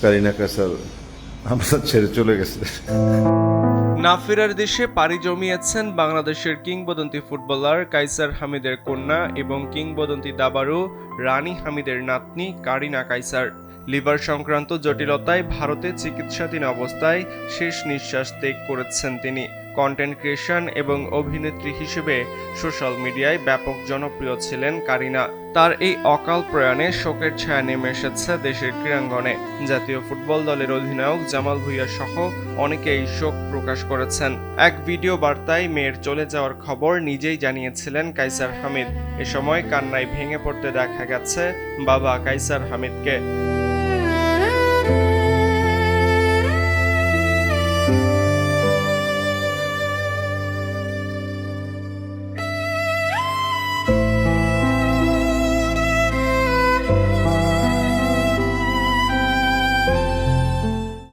কারিনা কাসার আমরা ছেড়ে চলে গেছে। না ফেরার দেশে পাড়ি জমিয়েছেন বাংলাদেশের কিংবদন্তি ফুটবলার কাইসার হামিদের কন্যা এবং কিংবদন্তি দাবাড়ু রানী হামিদের নাতনি কারিনা কাইসার। লিভার সংক্রান্ত জটিলতায় ভারতে চিকিৎসাধীন অবস্থায় শেষ নিঃশ্বাস ত্যাগ করেছেন তিনি। কন্টেন্ট ক্রিয়েশন এবং অভিনেত্রী হিসেবে সোশ্যাল মিডিয়ায় ব্যাপক জনপ্রিয় ছিলেন কারিনা। তার এই অকাল প্রয়াণে শোকের ছায়া নেমে এসেছে দেশের ক্রীড়াঙ্গনে। জাতীয় ফুটবল দলের অধিনায়ক জামাল ভুঁইয়া সহ অনেকেই শোক প্রকাশ করেছেন। এক ভিডিও বার্তায় মেয়ের চলে যাওয়ার খবর নিজেই জানিয়েছিলেন কাইসার হামিদ। এ সময় কান্নায় ভেঙে পড়তে দেখা গেছে বাবা কাইসার হামিদকে।